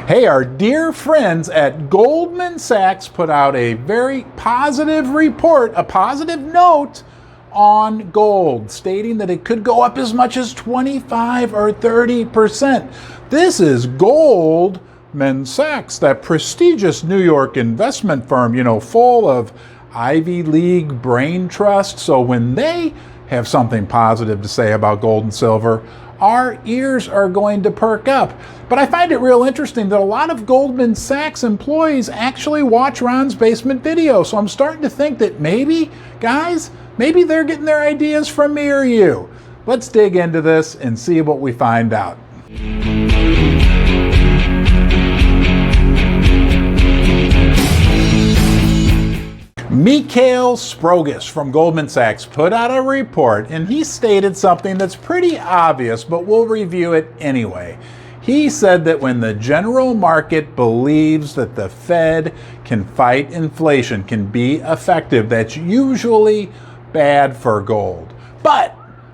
Hey, our dear friends at Goldman Sachs put out a very positive report, a positive note on gold, stating that it could go up as much as 25 or 30%. This is Goldman Sachs, that prestigious New York investment firm, full of Ivy League brain trust. So when they have something positive to say about gold and silver, our ears are going to perk up. But I find it real interesting that a lot of Goldman Sachs employees actually watch Ron's Basement video. So I'm starting to think that maybe, guys, maybe they're getting their ideas from me or you. Let's dig into this and see what we find out. Mikhail Sprogis from Goldman Sachs put out a report, and he stated something that's pretty obvious, but we'll review it anyway. He said that when the general market believes that the Fed can fight inflation, can be effective, that's usually bad for gold. But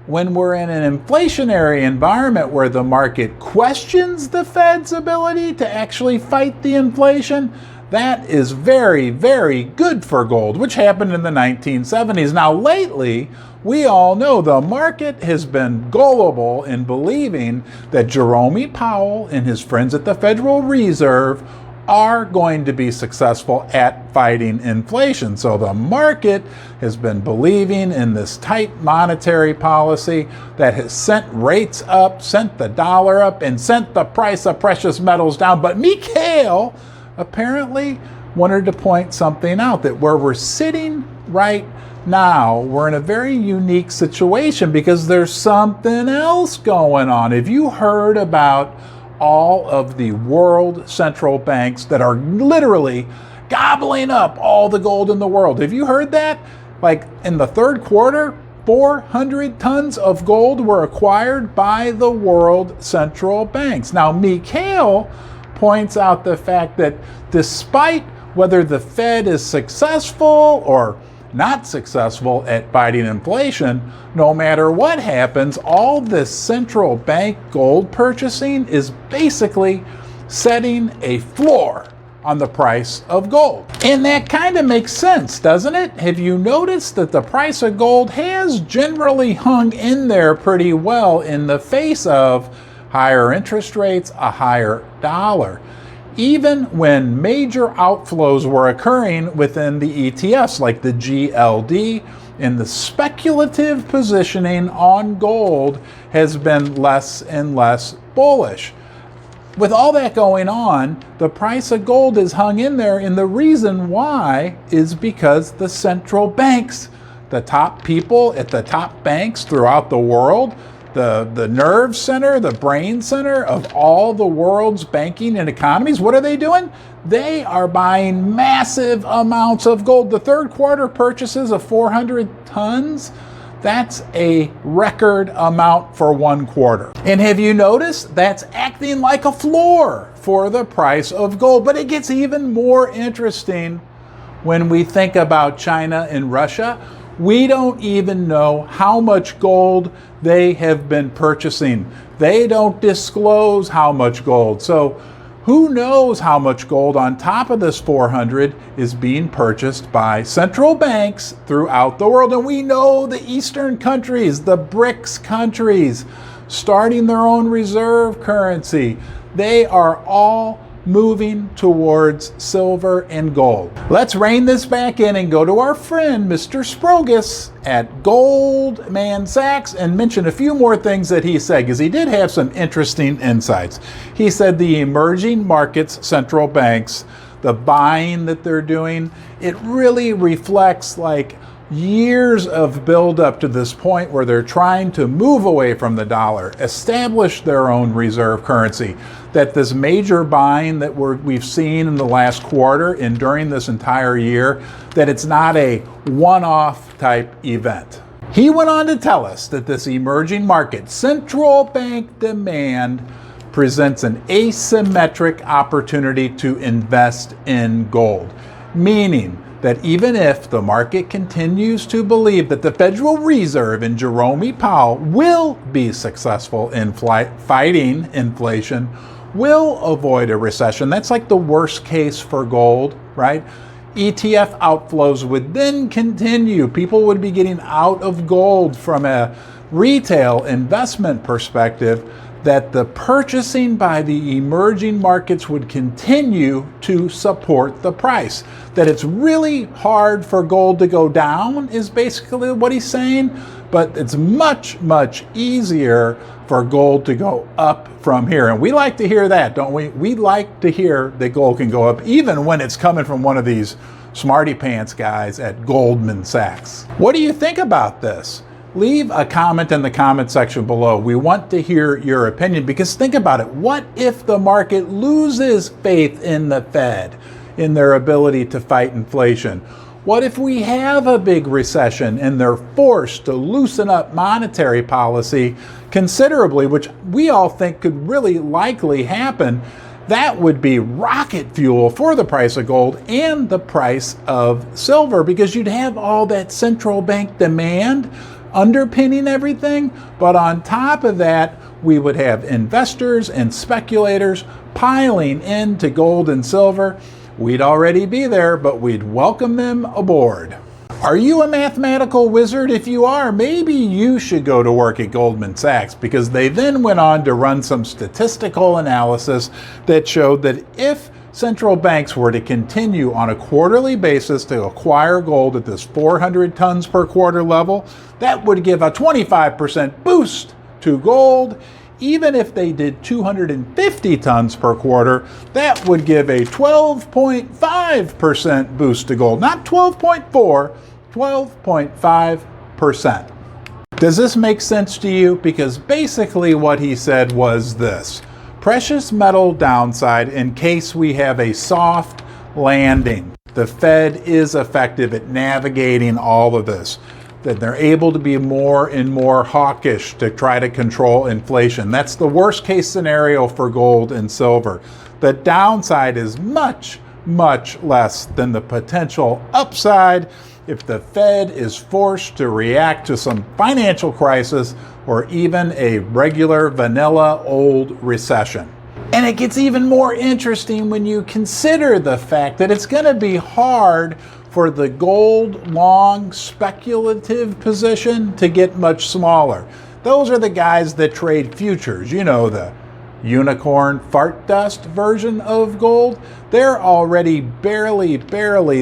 when we're in an inflationary environment where the market questions the Fed's ability to actually fight the inflation, that is very, very good for gold, which happened in the 1970s. Now, lately, we all know the market has been gullible in believing that Jerome Powell and his friends at the Federal Reserve are going to be successful at fighting inflation. So the market has been believing in this tight monetary policy that has sent rates up, sent the dollar up, and sent the price of precious metals down. But Mikhail apparently wanted to point something out, that where we're sitting right now, we're in a very unique situation because there's something else going on. Have you heard about all of the world central banks that are literally gobbling up all the gold in the world? Have you heard that? Like in the third quarter, 400 tons of gold were acquired by the world central banks. Now, Mikhail points out the fact that despite whether the Fed is successful or not successful at fighting inflation, no matter what happens, all this central bank gold purchasing is basically setting a floor on the price of gold. And that kind of makes sense, doesn't it? Have you noticed that the price of gold has generally hung in there pretty well in the face of higher interest rates, a higher dollar? Even when major outflows were occurring within the ETFs like the GLD, and the speculative positioning on gold has been less and less bullish. With all that going on, the price of gold is hung in there, and the reason why is because the central banks, the top people at the top banks throughout the world, the nerve center, the brain center of all the world's banking and economies, what are they doing? They are buying massive amounts of gold. The third quarter purchases of 400 tons, that's a record amount for one quarter. And have you noticed that's acting like a floor for the price of gold? But it gets even more interesting when we think about China and Russia. We don't even know how much gold they have been purchasing. They don't disclose how much gold. So who knows how much gold on top of this 400 is being purchased by central banks throughout the world. And we know the Eastern countries, the BRICS countries, starting their own reserve currency. They are all moving towards silver and gold. Let's rein this back in and go to our friend Mr. Sprogis at Goldman Sachs and mention a few more things that he said, because he did have some interesting insights. He said the emerging markets central banks, the buying that they're doing, it really reflects like years of build-up to this point where they're trying to move away from the dollar, establish their own reserve currency. That this major buying that we've seen in the last quarter and during this entire year, that it's not a one-off type event. He went on to tell us that this emerging market central bank demand presents an asymmetric opportunity to invest in gold, meaning that even if the market continues to believe that the Federal Reserve and Jerome Powell will be successful in fighting inflation, will avoid a recession. That's like the worst case for gold, right? ETF outflows would then continue. People would be getting out of gold from a retail investment perspective, that the purchasing by the emerging markets would continue to support the price. That it's really hard for gold to go down is basically what he's saying, but it's much, much easier for gold to go up from here. And we like to hear that, don't we? We like to hear that gold can go up even when it's coming from one of these smarty pants guys at Goldman Sachs. What do you think about this? Leave a comment in the comment section below. We want to hear your opinion, because think about it. What if the market loses faith in the Fed, in their ability to fight inflation? What if we have a big recession and they're forced to loosen up monetary policy considerably, which we all think could really likely happen? That would be rocket fuel for the price of gold and the price of silver, because you'd have all that central bank demand underpinning everything. But on top of that, we would have investors and speculators piling into gold and silver. We'd already be there, but we'd welcome them aboard. Are you a mathematical wizard? If you are, maybe you should go to work at Goldman Sachs, because they then went on to run some statistical analysis that showed that if central banks were to continue on a quarterly basis to acquire gold at this 400 tons per quarter level, that would give a 25% boost to gold. Even if they did 250 tons per quarter, that would give a 12.5% boost to gold. Not 12.4, 12.5%. Does this make sense to you? Because basically what he said was this: precious metal downside in case we have a soft landing. The Fed is effective at navigating all of this, that they're able to be more and more hawkish to try to control inflation. That's the worst case scenario for gold and silver. The downside is much, much less than the potential upside if the Fed is forced to react to some financial crisis or even a regular vanilla old recession. And it gets even more interesting when you consider the fact that it's going to be hard for the gold long speculative position to get much smaller. Those are the guys that trade futures, you know, the unicorn fart dust version of gold. They're already barely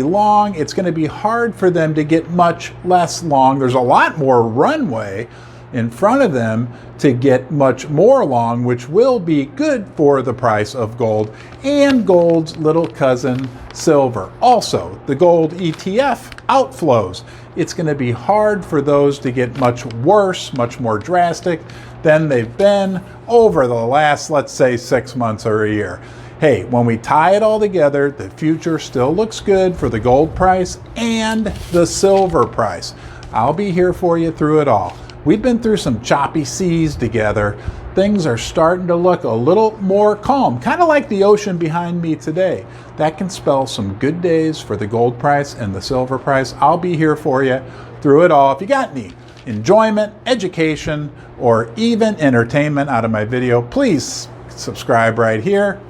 long. It's going to be hard for them to get much less long. There's a lot more runway in front of them to get much more long, which will be good for the price of gold and gold's little cousin silver. Also, the gold ETF outflows. It's going to be hard for those to get much worse, much more drastic than they've been over the last, let's say, 6 months or a year. Hey, when we tie it all together, the future still looks good for the gold price and the silver price. I'll be here for you through it all. We've been through some choppy seas together. Things are starting to look a little more calm, kind of like the ocean behind me today. That can spell some good days for the gold price and the silver price. I'll be here for you through it all. If you got any enjoyment, education, or even entertainment out of my video, please subscribe right here.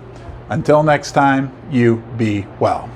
Until next time, you be well.